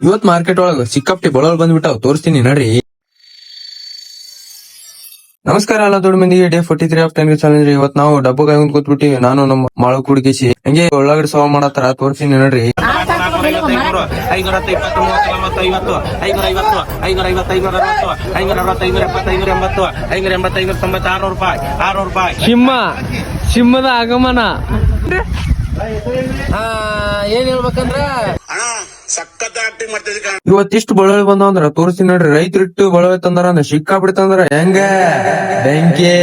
ಇವತ್ ಮಾರ್ಕೆಟ್ ಒಳಗ ಸಿಕ್ಕಾಪಟ್ಟಿ ಬಳೋಳ್ ಬಂದ್ಬಿಟ್ಟಾವ್, ತೋರಿಸ್ತೀನಿ ನಡ್ರಿ. ನಮಸ್ಕಾರ ಎಲ್ಲ ದೊಡ್ಡ ಮಂದಿಗೆ. Day 43 of 10 challenge. ಇವತ್ ನಾವು ಡಬ್ಬ ಕಾಯಿ ಕೂತ್ಬಿಟ್ಟಿವಿ, ನಾನು ನಮ್ಮ ಮಾಳು ಕುಡಿಕೇಸಿ ಹಂಗೆ ಒಳಗಡೆ ಸಾಲ್ವ್ ಮಾಡತ್ತಾರ, ತೋರಿಸ್ತೀನಿ ನಡ್ರಿ. 560, ಸಿಂಹದ ಆಗಮನ. ಏನ್ ಹೇಳ್ಬೇಕಂದ್ರ ಇವತ್ತಿಷ್ಟು ಬಳವೆ ಬಂದಾವ ಅಂದ್ರ ತೋರಿಸ್ತೀನಿ ನೋಡ್ರಿ. ರೈತರಿಟ್ಟು ಬಳವೆ ತಂದಾರ ಅಂದ್ರ ಸಿಕ್ಕಾಬಿಡ್ತಂದ್ರ ಹೆಂಗ ಬೆಂಕಿ.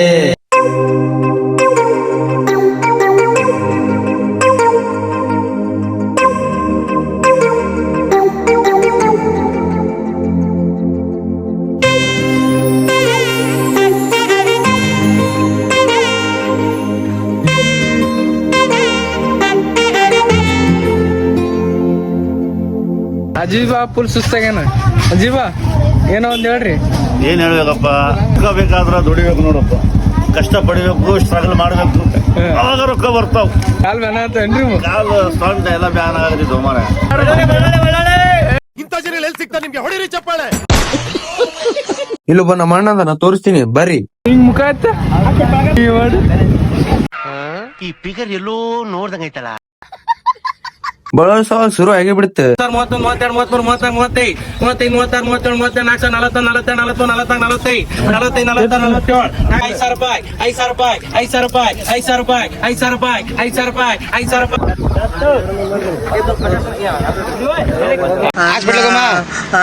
ಅಜೀಬಾ ಫುಲ್ ಸುಸ್ತಾಗೇನ. ಅಜೀಬಾ ಏನೋ ಒಂದ್ ಹೇಳ್ರಿ. ಏನ್ ಹೇಳ್ಬೇಕಪ್ಪ, ಬೇಕಾದ್ರ ದುಡಿಬೇಕು ನೋಡಪ್ಪ, ಕಷ್ಟ ಪಡಿಬೇಕು, ಸ್ಟ್ರಗಲ್ ಮಾಡ್ಬೇಕು, ಅವಾಗ ರೊಕ್ಕ ಬರ್ತಾವ. ಕಾಲ್ ಬ್ಯಾನ ಅಂತೇನ್ರಿ? ಕಾಲು ಸೊಂಟ ಎಲ್ಲ ಬ್ಯಾನ್ ಆಗದ್ರಿ ಸೋಮಾರ. ಇಂಥ ಜನ ಎಲ್ಲಿ ಸಿಗ್ತಾ ನಿಮ್ಗೆ? ಹೊಡಿರಿ ಚಪ್ಪಾಳೆ. ಇಲ್ಲೊಬ್ಬ ನಮ್ಮ ಅಣ್ಣ ನಾ ತೋರಿಸ್ತೀನಿ ಬರ್ರಿ. ಹಿಂಗ್ ಮುಖ ಆಯ್ತ ಈ ಫಿಗರ್ ಎಲ್ಲೋ ನೋಡ್ದಂಗೈತಲ್ಲ. ಬಳವೆ ಸವಾಲ್ ಶುರು ಆಗಿ ಬಿಡುತ್ತೆ. 31, 32, 33, 34, 35, 36, 37, 38, 39, 40, 41, 42, 43, 44, 45, 46, 47, 48,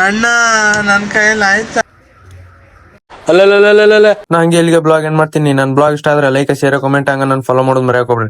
ಅಣ್ಣ ನನ್ ಕೈಯಲ್ಲಿ ಆಯ್ತಾ? ಅಲ್ಲ ನಾ ಹಂಗೆ ಇಲ್ಲಿಗೆ ಬ್ಲಾಗ್ ಏನ್ ಮಾಡ್ತೀನಿ. ನನ್ ಬ್ಲಾಗ್ ಇಷ್ಟ ಆದ್ರೆ ಲೈಕ್, ಶೇರ್, ಕಮೆಂಟ್ ಹಂಗ ನನ್ ಫಾಲೋ ಮಾಡೋದು ಮರೆಯಕೋಬ್ರಿ.